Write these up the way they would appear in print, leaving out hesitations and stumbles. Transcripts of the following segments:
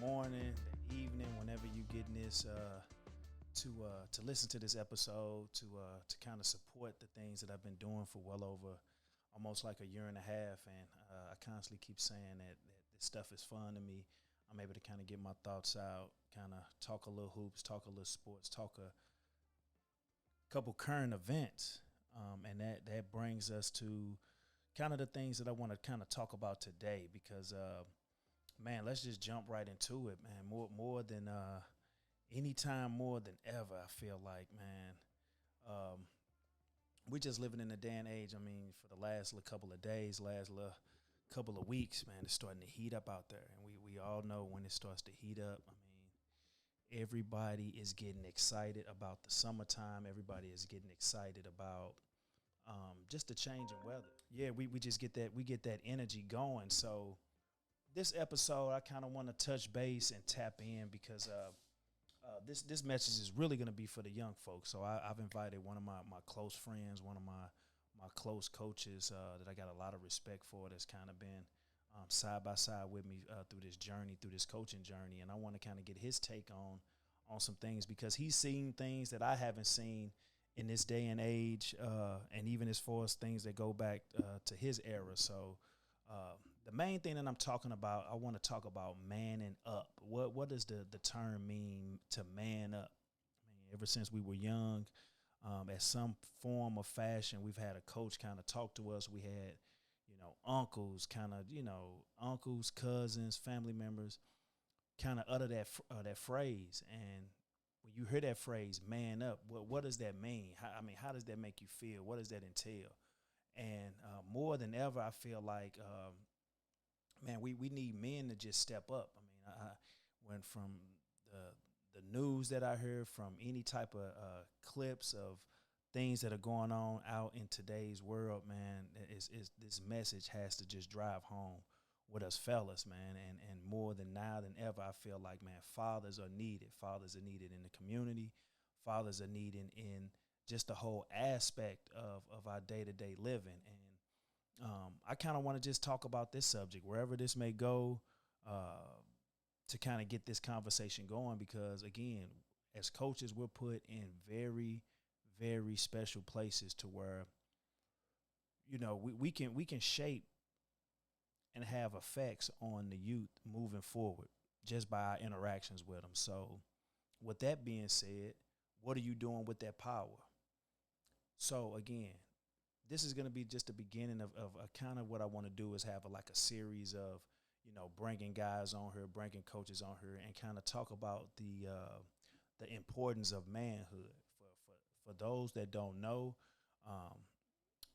morning, the evening, whenever you getting this to listen to this episode, to kind of support the things that I've been doing for well over almost like a year and a half, and I constantly keep saying that this stuff is fun to me. I'm able to kind of get my thoughts out, kind of talk a little hoops, talk a little sports, talk a couple current events, and that brings us to kind of the things that I want to kind of talk about today, because man, let's just jump right into it, man. More than anytime, more than ever, I feel like, man, we're just living in a day and age. I mean, for the last couple of days, couple of weeks, man, it's starting to heat up out there, and we all know when it starts to heat up. I mean, everybody is getting excited about the summertime. Everybody is getting excited about just the change in weather. Yeah, we just get that energy going. So this episode, I kind of want to touch base and tap in, because this message is really going to be for the young folks. So I've invited one of my close friends, one of my close coaches that I got a lot of respect for, that's kind of been side by side with me through this coaching journey. And I want to kind of get his take on some things, because he's seen things that I haven't seen in this day and age, and even as far as things that go back to his era. So the main thing that I'm talking about, I want to talk about manning up. What does the term mean, to man up? I mean, ever since we were young, at some form or fashion, we've had a coach kind of talk to us. We had, uncles, cousins, family members, kind of utter that phrase. And when you hear that phrase, man up, what does that mean? How does that make you feel? What does that entail? And more than ever, I feel like, man, we need men to just step up. I mean, I went from the news that I heard, from any type of clips of things that are going on out in today's world, man, is this message has to just drive home with us fellas, man. And more than now than ever, I feel like, man, fathers are needed. Fathers are needed in the community. Fathers are needed in just the whole aspect of our day-to-day living. And I kind of want to just talk about this subject, wherever this may go, to kind of get this conversation going, because, again, as coaches, we're put in very, very special places to where, we can shape and have effects on the youth moving forward just by our interactions with them. So with that being said, what are you doing with that power? So again, this is going to be just the beginning of kind of what I want to do, is have a series of, bringing guys on here, bringing coaches on here, and kind of talk about the importance of manhood. For those that don't know,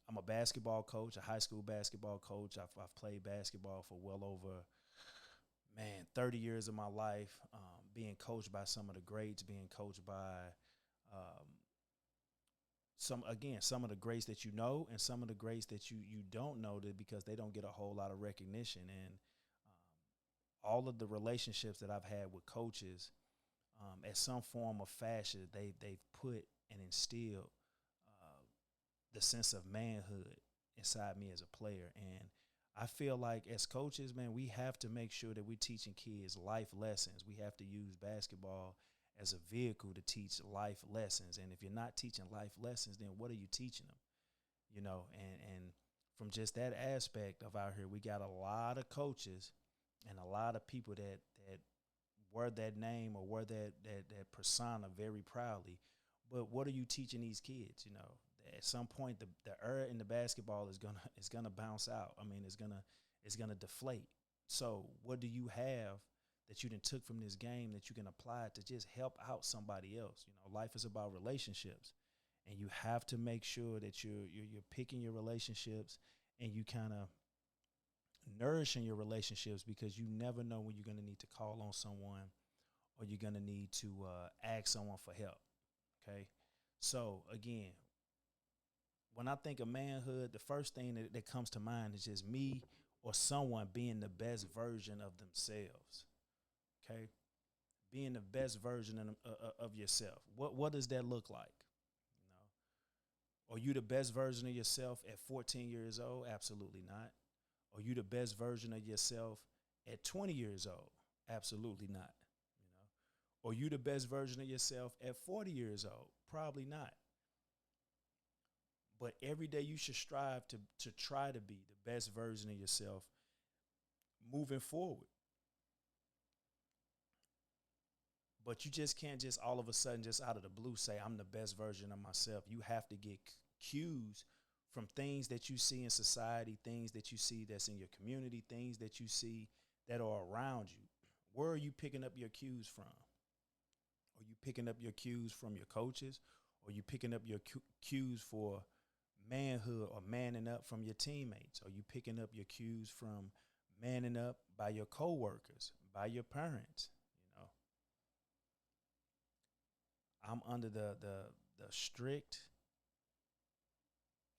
I'm a basketball coach, a high school basketball coach. I've played basketball for well over, 30 years of my life, being coached by some of the greats, being coached by some of the greats that you know, and some of the greats that you don't know, because they don't get a whole lot of recognition. And all of the relationships that I've had with coaches, at some form or fashion, they've put and instilled the sense of manhood inside me as a player. And I feel like as coaches, man, we have to make sure that we're teaching kids life lessons. We have to use basketball as a vehicle to teach life lessons. And if you're not teaching life lessons, then what are you teaching them? And from just that aspect of out here, we got a lot of coaches and a lot of people that wear that name or wear that persona very proudly. But what are you teaching these kids? At some point, the air in the basketball is gonna bounce out. I mean, it's gonna deflate. So what do you have that you done took from this game that you can apply to just help out somebody else? Life is about relationships, and you have to make sure that you're picking your relationships, and you kind of nourishing your relationships, because you never know when you're going to need to call on someone, or you're going to need to ask someone for help. Okay. So again, when I think of manhood, the first thing that comes to mind is just me or someone being the best version of themselves. Okay. Being the best version of yourself. What does that look like? Are you the best version of yourself at 14 years old? Absolutely not. Are you the best version of yourself at 20 years old? Absolutely not. You know, or you the best version of yourself at 40 years old? Probably not. But every day you should strive to try to be the best version of yourself moving forward. But you just can't just all of a sudden, just out of the blue, say I'm the best version of myself. You have to get cues from things that you see in society, things that you see that's in your community, things that you see that are around you. Where are you picking up your cues from? Are you picking up your cues from your coaches? Or are you picking up your cues for manhood or manning up from your teammates? Are you picking up your cues from manning up by your coworkers, by your parents? You know, I'm under the strict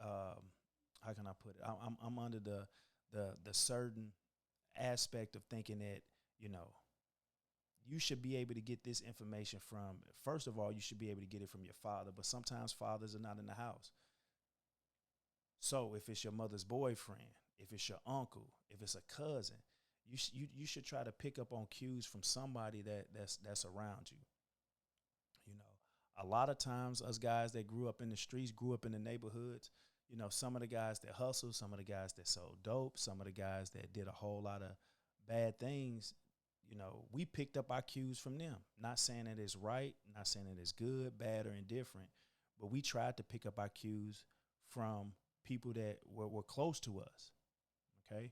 how can I put it? I'm under the certain aspect of thinking that, you know, you should be able to get this information from, first of all, you should be able to get it from your father, but sometimes fathers are not in the house. So if it's your mother's boyfriend, if it's your uncle, if it's a cousin, you should try to pick up on cues from somebody that's around you. You know, a lot of times us guys that grew up in the streets, grew up in the neighborhoods, you know, some of the guys that hustle, some of the guys that sold dope, some of the guys that did a whole lot of bad things, you know, we picked up our cues from them. Not saying that it's right, not saying that it's good, bad, or indifferent, but we tried to pick up our cues from people that were close to us. Okay.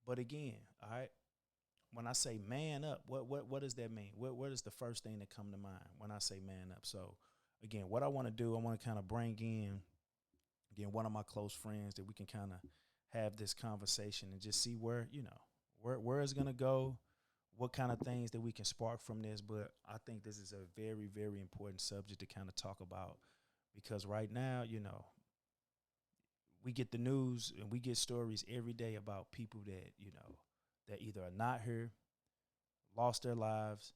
But again, all right, when I say man up, what does that mean? What is the first thing that come to mind when I say man up? So again, what I want to do, I want to kind of bring in again one of my close friends that we can kind of have this conversation and just see where, you know, where it's gonna go, what kind of things that we can spark from this. But I think this is a very, very important subject to kind of talk about because right now, you know, we get the news and we get stories every day about people that, you know, that either are not here, lost their lives,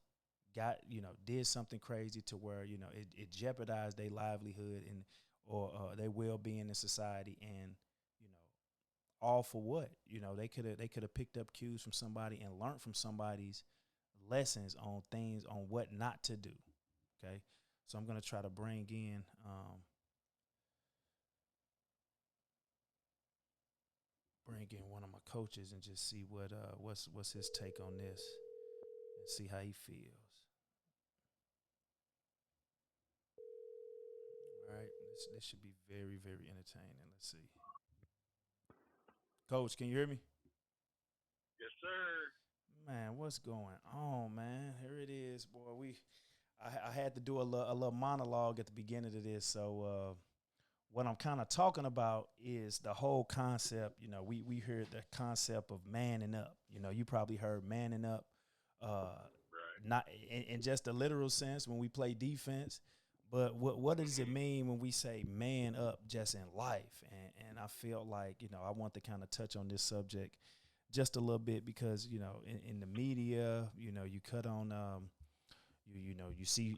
got, you know, did something crazy to where, you know, it jeopardized their livelihood and or their well-being in society. And, you know, all for what? You know, they could have picked up cues from somebody and learned from somebody's lessons on things on what not to do. Okay. So I'm going to try to bring in one of my coaches and just see what's his take on this and see how he feels. All right, this should be very, very entertaining. Let's see. Coach, can you hear me? Yes, sir. Man, what's going on, man? Here it is, boy. I had to do a little monologue at the beginning of this, so what I'm kind of talking about is the whole concept. You know, we heard the concept of manning up. You know, you probably heard manning up, uh, Right. not in just the literal sense when we play defense, but what does it mean when we say man up just in life? And I feel like, you know, I want to kind of touch on this subject just a little bit because, you know, in the media, you know, you cut on you know you see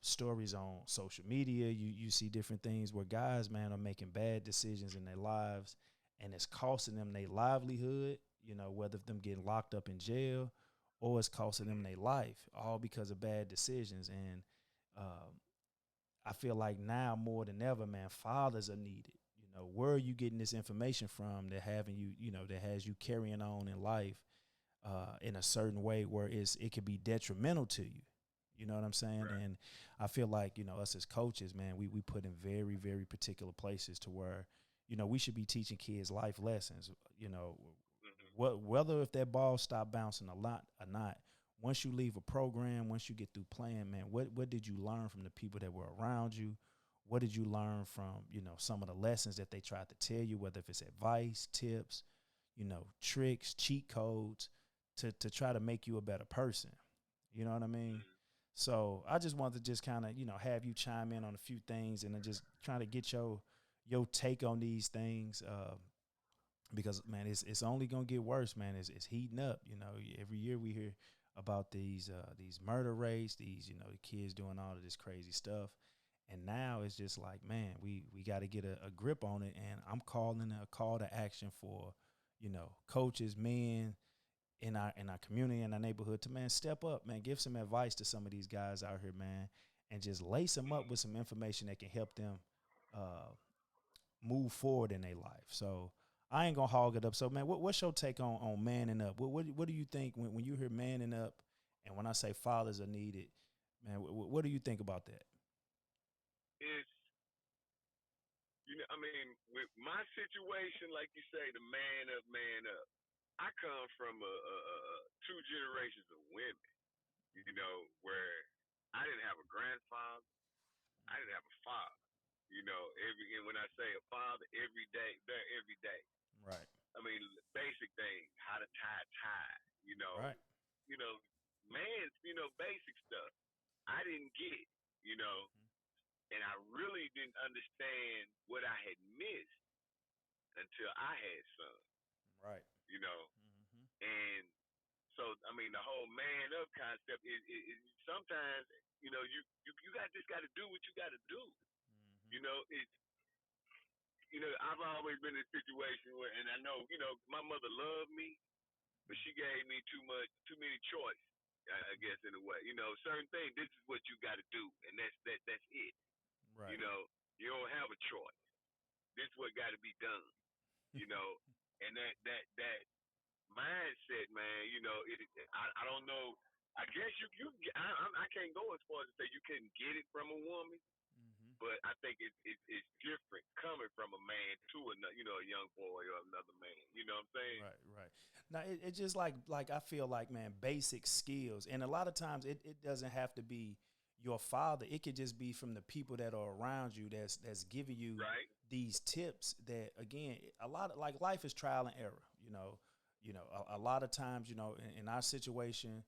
stories on social media. You see different things where guys, man, are making bad decisions in their lives, and it's costing them their livelihood. You know, whether them getting locked up in jail or it's costing them their life, all because of bad decisions. And um, I feel like now more than ever, man, fathers are needed. You know, where are you getting this information from that having you, you know, that has you carrying on in life in a certain way where it could be detrimental to you. You know what I'm saying? Right. And I feel like, you know, us as coaches, man, we put in very, very particular places to where, you know, we should be teaching kids life lessons. You know, Mm-hmm. whether if that ball stop bouncing a lot or not, once you leave a program, once you get through playing, man, what did you learn from the people that were around you? What did you learn from, you know, some of the lessons that they tried to tell you, whether if it's advice, tips, you know, tricks, cheat codes to try to make you a better person. You know what I mean? Mm-hmm. So I just wanted to just kind of, you know, have you chime in on a few things and then just trying to get your take on these things. Because man, it's only gonna get worse, man. It's heating up. You know, every year we hear about these murder rates, these, you know, the kids doing all of this crazy stuff, and now it's just like, man, we got to get a grip on it. And I'm calling a call to action for, you know, coaches, men, in our community, in our neighborhood, to man step up, man, give some advice to some of these guys out here, man, and just lace them up with some information that can help them uh, move forward in their life. So I ain't gonna hog it up. So man, what's your take on manning up? What do you think when you hear manning up, and when I say fathers are needed, man, what do you think about that? It's, I mean, with my situation, like you say, the man up, man up. I come from two generations of women, where I didn't have a grandfather, I didn't have a father. And when I say a father, every day, they're every day. Right. I mean, basic things, how to tie a tie, Right. you know, man's, basic stuff. I didn't get, you know, and I really didn't understand what I had missed until I had sons, Right. you know, Mm-hmm. and so I mean the whole man up concept is sometimes you got to do what you got to do. It's I've always been in a situation where, and I know my mother loved me, but she gave me too many choice. I guess in a way, certain things. This is what you got to do, and that's it. Right. You don't have a choice. This is what got to be done. You know, and that mindset, man. I don't know. I guess I can't go as far as to say you couldn't get it from a woman, Mm-hmm. but I think it's different coming from a man to another, a young boy or another man. You know what I'm saying? Right, right. Now it's just like I feel like, man, basic skills, and a lot of times it doesn't have to be your father. It could just be from the people that are around you that's giving you Right. these tips. That again, a lot of like life is trial and error. A lot of times, in our situation,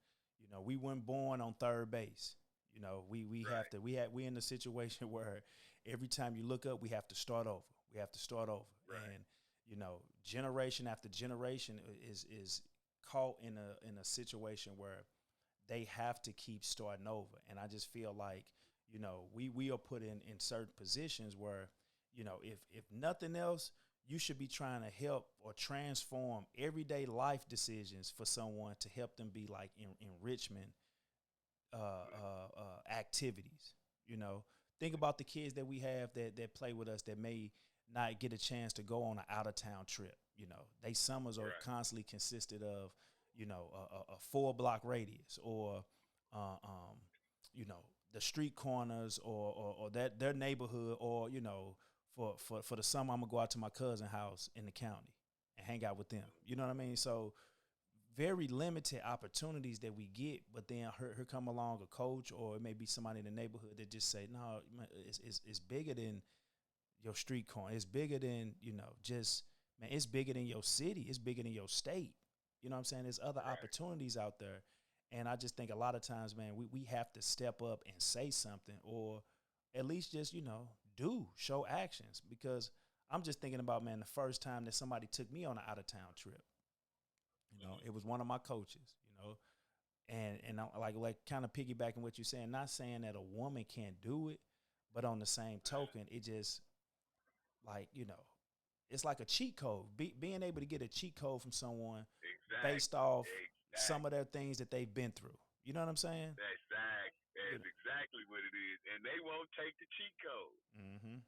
we weren't born on third base. We Right. have to we in a situation where every time you look up, we have to start over. We have to start over, Right. and generation after generation is caught in a situation where they have to keep starting over. And I just feel like, we are put in certain positions where, if nothing else, you should be trying to help or transform everyday life decisions for someone to help them be like enrichment activities. Think about the kids that we have that play with us that may not get a chance to go on an out of town trip. They summers are Right. constantly consisted of, a 4 block radius, or, the street corners, or that their neighborhood, or for the summer I'm gonna go out to my cousin's house in the county and hang out with them. You know what I mean? So very limited opportunities that we get, but then here come along a coach, or it may be somebody in the neighborhood that just say, no, it's bigger than your street corner. It's bigger than, just, man, it's bigger than your city. It's bigger than your state. You know what I'm saying? There's other Right. opportunities out there. And I just think a lot of times, man, we have to step up and say something, or at least just, show actions. Because I'm just thinking about, man, the first time that somebody took me on an out of town trip, it was one of my coaches, and I like kind of piggybacking what you're saying, not saying that a woman can't do it, but on the same token, it just like, it's like a cheat code. Being able to get a cheat code from someone based Exactly. off some of Exactly. their things that they've been through. You know what I'm saying? That's exactly what it is, and they won't take the cheat code. Mm-hmm. You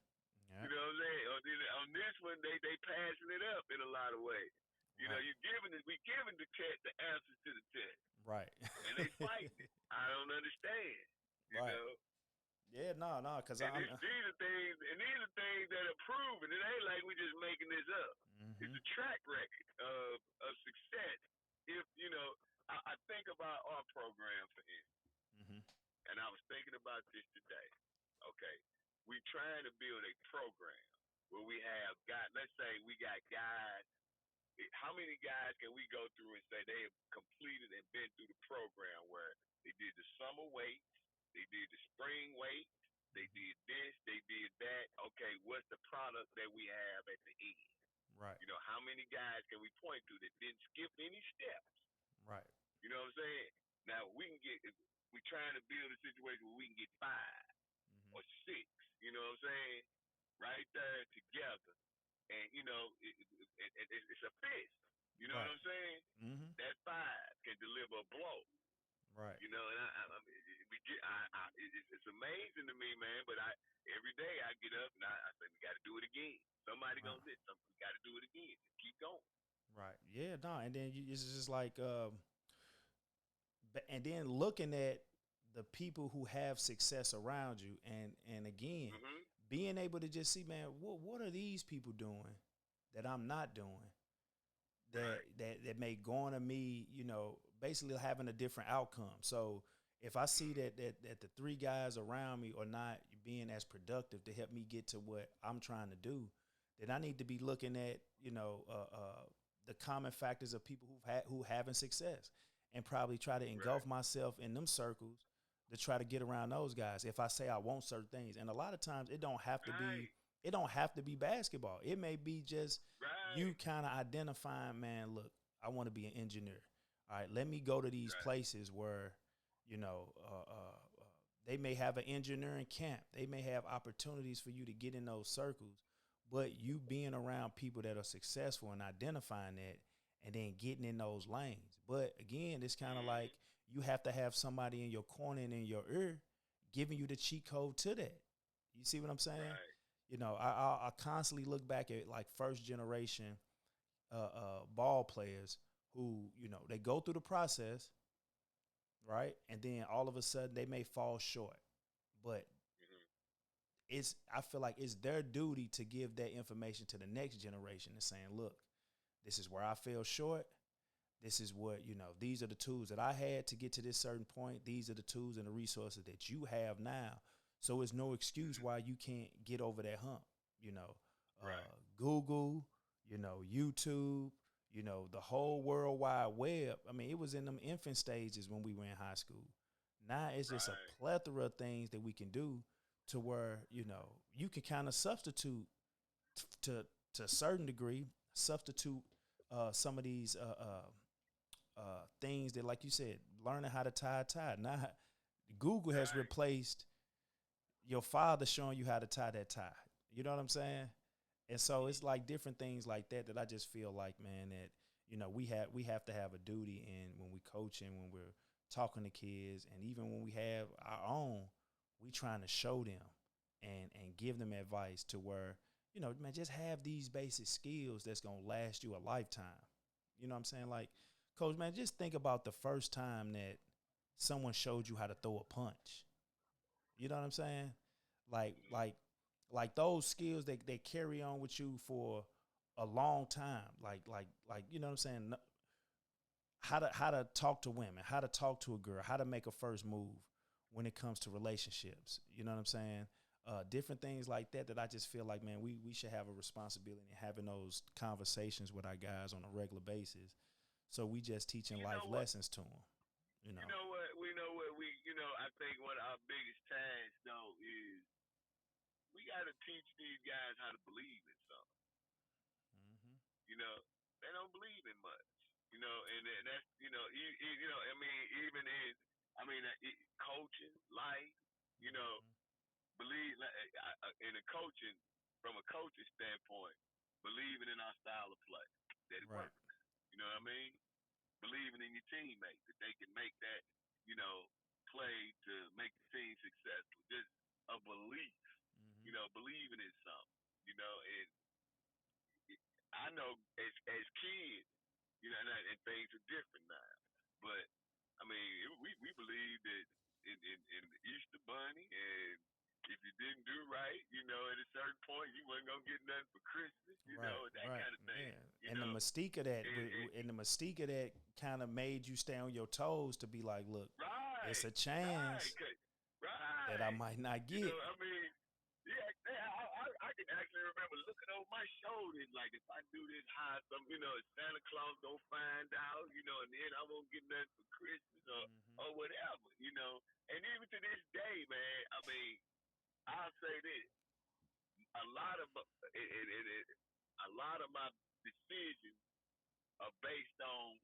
Yeah. know what I'm saying? On this one, they passing it up in a lot of ways. Right. We giving the test the answers to the test, Right. and they fighting it. I don't understand. You Right. know, Yeah. No. Because and I'm. these are things that are proven. It ain't like we just making this up. It's Mm-hmm. a track record of success. If I think about our program for instance, Mm-hmm. and I was thinking about this today. Okay, we trying to build a program where we have let's say we got guys. How many guys can we go through and say they have completed and been through the program where they did the summer weight, they did the spring weight, they did this, they did that. Okay, what's the product that we have at the end? Right. How many guys can we point to that didn't skip any steps? Right. You know what I'm saying? Now we're trying to build a situation where we can get 5 or 6. You know what I'm saying? Right there together, and it's a fist. You know what Right. I'm saying? Mm-hmm. That five can deliver a blow. Right. You know, and I mean, it's amazing to me, man. But every day I get up and I say we got to do it again. Somebody Right. gonna miss something. We got to do it again. Keep going. Right. Yeah. No. And then it's just like, and then looking at the people who have success around you, and again, Mhm. being able to just see, man, what are these people doing that I'm not doing? that Right. that may garner me, basically having a different outcome. So if I see Mhm. that the three guys around me are not being as productive to help me get to what I'm trying to do, then I need to be looking at the common factors of people who having success, and probably try to engulf Right. myself in them circles to try to get around those guys. If I say I want certain things, and a lot of times Right. it don't have to be basketball. It may be just you Right. kind of identifying, man, look, I want to be an engineer. All right, let me go to these Right. places where, you know, they may have an engineering camp. They may have opportunities for you to get in those circles, but you being around people that are successful and identifying that and then getting in those lanes. But again, it's kind of like Mhm. you have to have somebody in your corner and in your ear giving you the cheat code to that. You see what I'm saying? Right. I constantly look back at like first generation ball players who, they go through the process, right? And then all of a sudden they may fall short. But Mhm. I feel like it's their duty to give that information to the next generation and saying, look, this is where I fell short. This is what, these are the tools that I had to get to this certain point. These are the tools and the resources that you have now. So it's no excuse Mhm. why you can't get over that hump. Right. Google, YouTube, the whole World Wide Web. I mean, it was in them infant stages when we were in high school. Now it's just a Right. plethora of things that we can do to where, you can kind of substitute to to a certain degree, substitute some of these things that, like you said, learning how to tie a tie. Now, Google has Right. replaced your father showing you how to tie that tie. You know what I'm saying? And so it's like different things like that I just feel like, man, that we have to have a duty in when we coaching, when we're talking to kids, and even when we have our own, we trying to show them and give them advice to where, man, just have these basic skills that's gonna last you a lifetime. You know what I'm saying? Like, coach, man, just think about the first time that someone showed you how to throw a punch. You know what I'm saying? Like Mhm. like like those skills that they carry on with you for a long time. Like you know what I'm saying? How to talk to women, how to talk to a girl, how to make a first move when it comes to relationships. You know what I'm saying? Different things like that I just feel like, man, we should have a responsibility in having those conversations with our guys on a regular basis. So we just teaching You life know what? lessons to them. You You know. know what? We know what we. I think one of our biggest tasks though is we got to teach these guys how to believe in something. Hmm. You know, they don't believe in much. And that's I mean, even in coaching, life. You know, believe in the coaching from a coaching standpoint, believing in our style of play that it Right. works. You know what I mean? Believing in your teammates that they can make that play to make the team successful. Just a belief. Hmm. Believing in something. And I know as kids, and things are different now. But I mean, we believe that in the Easter Bunny, and if you didn't do right, at a certain point, you wasn't gonna get nothing for Christmas, Right, that right, kind of thing, yeah. And the mystique of that, and the mystique of that, kind of made you stay on your toes to be like, look, it's right, a right, chance that I right. might not get. I mean, yeah, I can actually remember looking over my shoulder, like if I do this high, Santa Claus gonna find out, and then I won't get nothing for Christmas Hmm. or whatever, And even to this day, man, I mean, I'll say this: a lot of a lot of my decisions are based on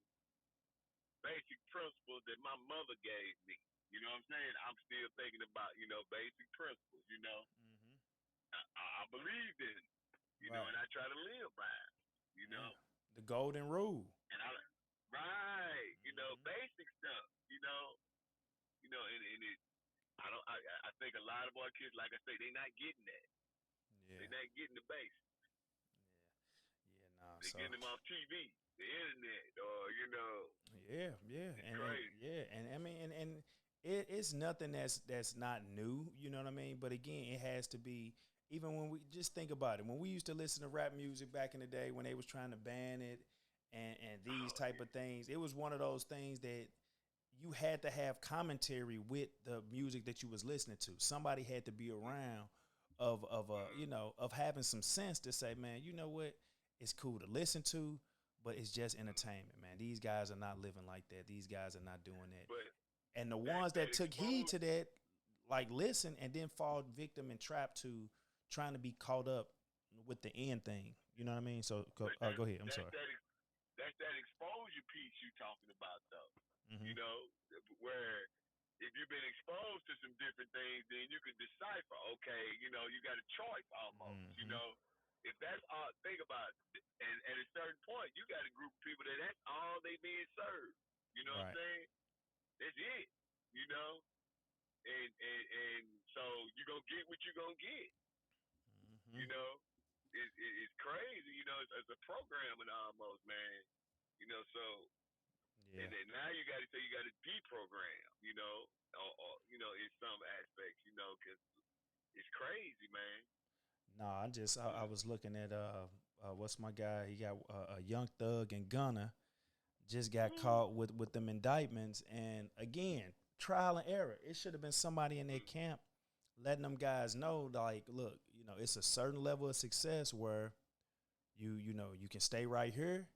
basic principles that my mother gave me. You know what I'm saying? I'm still thinking about basic principles. Hmm. I believed in it, Right. and I try to live by it. You Yeah. know. The golden rule. And right, Hmm. basic stuff, and it, I think a lot of our kids, like I say, they not getting that. They Yeah. not getting the basics. Yeah. Yeah. Nah. They So. getting them off TV, the internet, or Yeah. Yeah. it's And crazy. yeah. And I mean, and it's nothing that's not new. You know what I mean? But again, it has to be. Even when we just think about it, when we used to listen to rap music back in the day, when they was trying to ban it, and these Oh type of yeah, things, it was one of those things that you had to have commentary with the music that you was listening to. Somebody had to be around of of having some sense to say, man, you know what? It's cool to listen to, but it's just entertainment, man. These guys are not living like that. These guys are not doing that. but And the that ones that that took heed exposed. to that, like listen, and then fall victim and trapped to trying to be caught up with the end thing. You know what I mean? So But that go ahead. I'm that's sorry. that's that exposure piece you talking about though. Mm-hmm. You know, where if you've been exposed to some different things, then you can decipher. Okay, you got a choice almost. Mm-hmm. If that's all, think about it. And at a certain point, you got a group of people that's all they being served. You know what I'm Right. saying? That's it. You know, and so you gonna get what you gonna get. Mm-hmm. You know, it's crazy. It's a programming almost, man. So and Yeah. then now you got to say you got to deprogram. In some aspects, because it's crazy, man. No, I Mm. was looking at what's my guy? He got a Young Thug and Gunna just got Woo. caught with them indictments, and again, trial and error. It should have been somebody in their Mm. camp letting them guys know, like, look, it's a certain level of success where you can stay right here,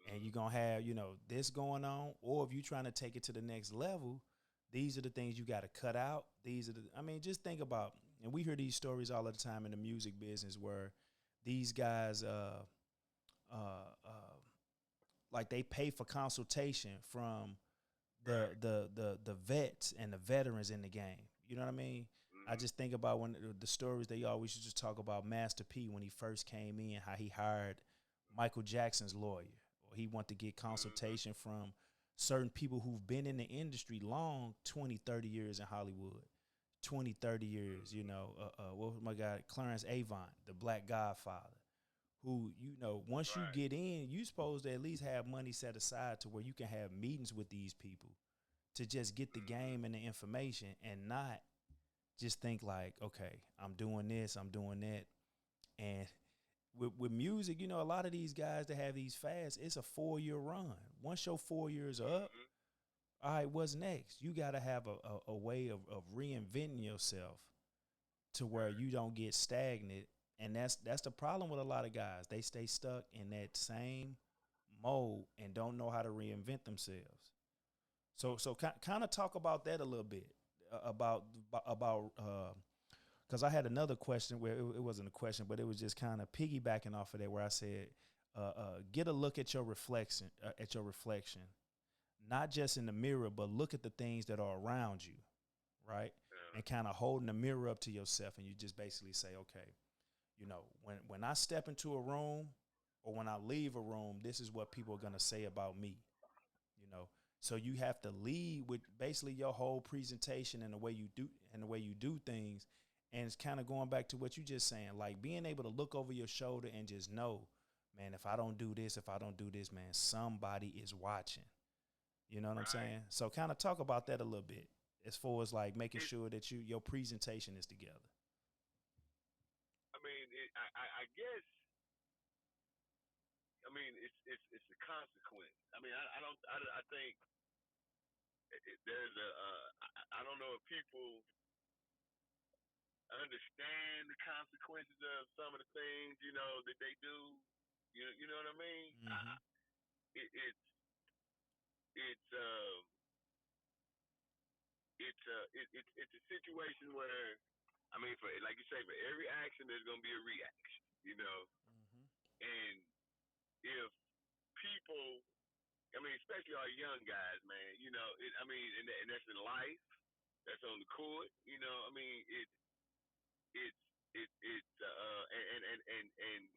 and Mm. you're gonna have this going on, or if you're trying to take it to the next level, these are the things you got to cut out. These are the I mean, just think about, and we hear these stories all the time in the music business where these guys uh, uh, like they pay for consultation from Right. the vets and the veterans in the game. You know what I mean? I Mm. just think about when the stories they always used to talk about Master P when he first came in, how he hired Michael Jackson's lawyer, or he wanted to get Mm. consultation from certain people who've been in the industry long, 20, 30 years in Hollywood, 20, 30 years, Mm. what was my guy, Clarence Avant, the Black Godfather, who, once you Right. get in, you supposed to at least have money set aside to where you can have meetings with these people to just get the Mm. game and the information, and not just think like, okay, I'm doing this, I'm doing that. And with music, a lot of these guys that have these fasts, it's a 4-year run. Once your 4 years are up, Mm. all right, what's next? You got to have a way of reinventing yourself to where Right. you don't get stagnant. And that's the problem with a lot of guys. They stay stuck in that same mode and don't know how to reinvent themselves. So kind of talk about that a little bit, about because I had another question where it wasn't a question, but it was just kind of piggybacking off of that, where I said, get a look at your reflection, not just in the mirror, but look at the things that are around you, right? Uh, And kind of holding the mirror up to yourself, and you just basically say, okay, when I step into a room or when I leave a room, this is what people are gonna say about me, you know. So you have to lead with basically your whole presentation and the way you do things. And it's kind of going back to what you just saying, like being able to look over your shoulder and just know, man, if I don't do this, man, somebody is watching. You know what I'm right. saying? So kind of talk about that a little bit as far as like making It. sure that your presentation is together. I mean, I guess. I mean, it's a consequence. I mean, I don't. I think there's a. I don't know if people understand the consequences of some of the things that they do. You know what I mean? Mm-hmm. It, it's it's um it's a situation where, I mean, for like you say, for every action there's gonna be a reaction. Mm-hmm. And if people, I mean, especially our young guys, man, I mean, and that's in life, that's on the court, I mean, it's and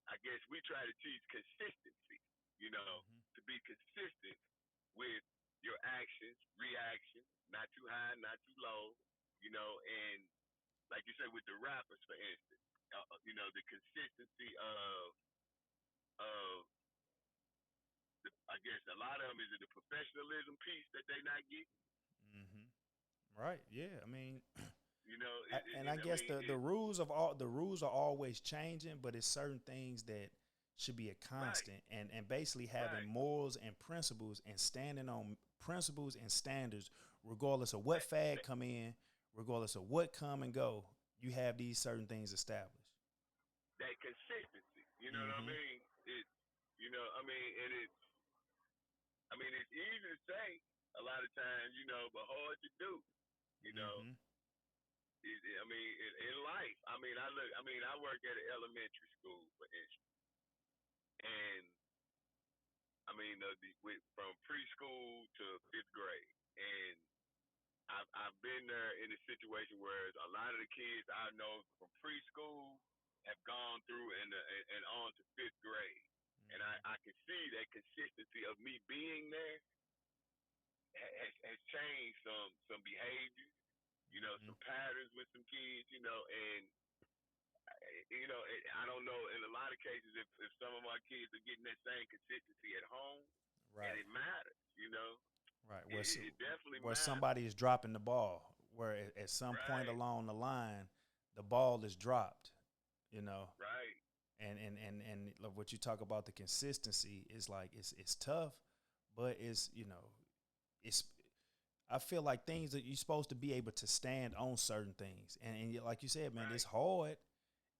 I guess we try to teach consistency, Mm-hmm. to be consistent with your actions, reactions, not too high, not too low, and like you said with the rappers, for instance, the consistency of I guess a lot of them is the professionalism piece that they not getting. Mm-hmm. Right. Yeah. I mean, and I I guess mean, the rules of all the rules are always changing, but it's certain things that should be a right, constant, and basically having right. morals and principles and standing on principles and standards, regardless of what That, fad that come in, regardless of what come and go. You have these certain things established. that consistency. You know what I Mm-hmm. mean? And it's easy to say a lot of times, but hard to do. You know, Mm-hmm. in life, I work at an elementary school, for instance, and from preschool to fifth grade, and I've been there in a situation where a lot of the kids I know from preschool have gone through and on to fifth grade, and I can see that consistency of me being there has changed some behavior, Mm-hmm. some patterns with some kids, and I don't know in a lot of cases if some of my kids are getting that same consistency at home, and Right. it matters, Right. it definitely Where matters, somebody is dropping the ball, where at some point right, along the line, the ball is dropped. You know, right, and what you talk about the consistency is like it's tough, but it's I feel like things that you're supposed to be able to stand on certain things, and like you said, man, it's right, hard.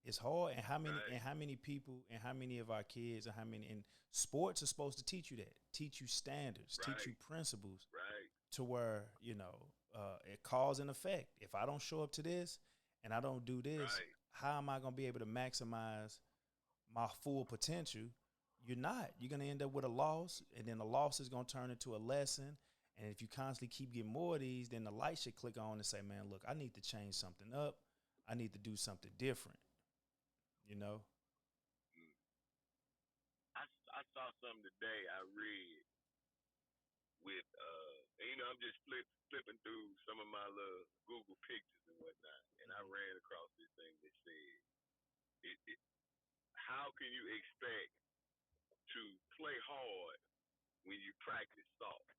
It's hard, and right, how many people and how many of our kids and how many and sports are supposed to teach you that, teach you standards, teach you right, principles, right, to where it cause and effect. If I don't show up to this and I don't do this, right, how am I going to be able to maximize my full potential? You're not. You're going to end up with a loss, and then the loss is going to turn into a lesson. And if you constantly keep getting more of these, then the light should click on and say, man, look, I need to change something up. I need to do something different, you know? mm. I saw something today I read with I'm just flipping through some of my little Google pictures and whatnot, and I ran across this thing that said, "How can you expect to play hard when you practice soft?"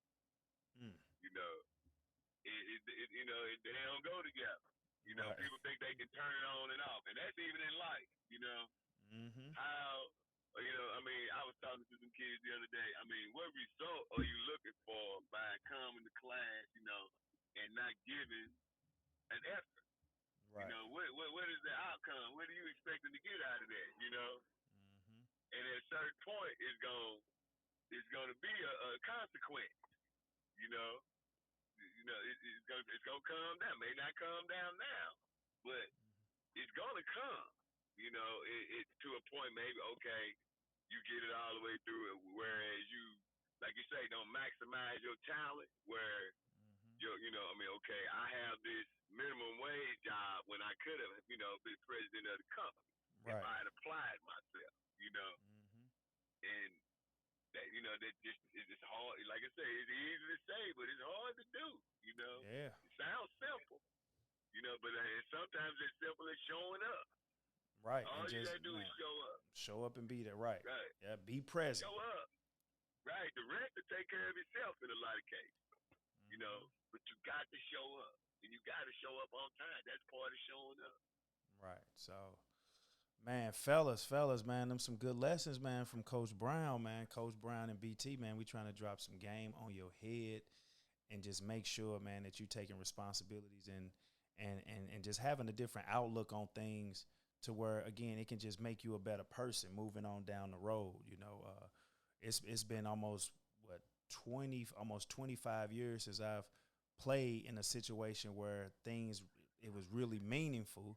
Mm, You know, they don't go together. right. People think they can turn it on and off, and that's even in life. Mm-hmm. How, I was talking to some kids the other day. What result are you looking for by coming to class, and not giving an effort? Right. What is the outcome? What are you expecting to get out of that? Mm-hmm. And at a certain point, it's gonna be a consequence. You know, it's gonna come down. May not come down now, but it's gonna come. It to a point maybe okay, you get it all the way through it, whereas you, like you say, don't maximize your talent. Where okay, I have this minimum wage job when I could have, been president of the company if Right. I had applied myself. Mm-hmm. And that just is just hard. Like I say, it's easy to say, but it's hard to do. Yeah. It sounds simple, but sometimes it's simple as showing up. Right. All And you just, gotta do is man, show up. show up and be there. Right. Right. Yeah. Be present. Show up. Right. The rest will take care of itself in a lot of cases. Mm-hmm. But you got to show up. And you got to show up on time. That's part of showing up. Right. So, man, fellas, man, them some good lessons, man, from Coach Brown, man. Coach Brown and BT, man, we trying to drop some game on your head and just make sure, man, that you taking responsibilities and just having a different outlook on things to where, again, it can just make you a better person moving on down the road. It's been almost what 25 years since I've played in a situation where things it was really meaningful,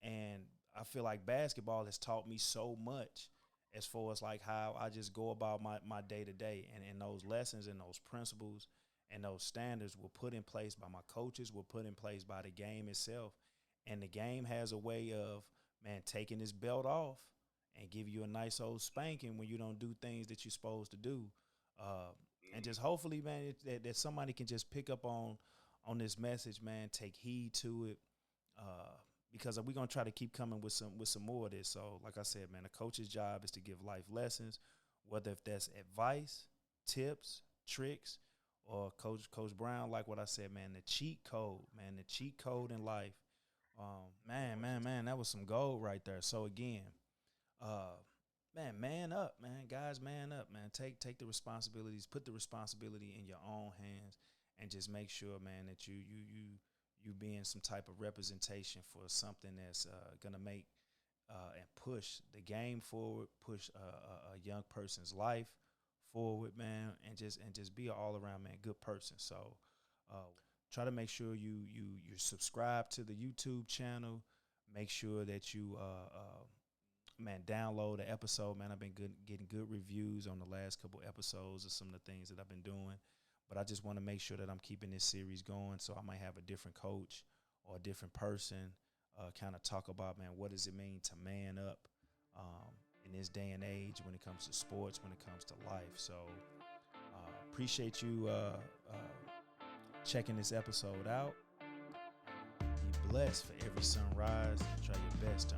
and I feel like basketball has taught me so much as far as like how I just go about my day to day, and those lessons and those principles and those standards were put in place by my coaches, were put in place by the game itself, and the game has a way of, man, taking this belt off and give you a nice old spanking when you don't do things that you're supposed to do. And just Mm-hmm. hopefully, man, that somebody can just pick up on this message, man. Take heed to it, uh, because we're gonna try to keep coming with some more of this. So, like I said, man, a coach's job is to give life lessons, whether if that's advice, tips, tricks, or Coach Brown, like what I said, man, the cheat code, man, the cheat code in life. Man, that was some gold right there. So again, uh, man up, man, guys, man up, man. Take the responsibilities, put the responsibility in your own hands, and just make sure, man, that you being some type of representation for something that's gonna make and push the game forward, push a young person's life forward, man, and just be an all around, man, good person. So try to make sure you subscribe to the YouTube channel. Make sure that you man, download the episode, man. I've been getting good reviews on the last couple episodes of some of the things that I've been doing. But I just want to make sure that I'm keeping this series going. So I might have a different coach or a different person kind of talk about, man, what does it mean to man up in this day and age when it comes to sports, when it comes to life. So appreciate you checking this episode out. Be blessed for every sunrise. Try your best to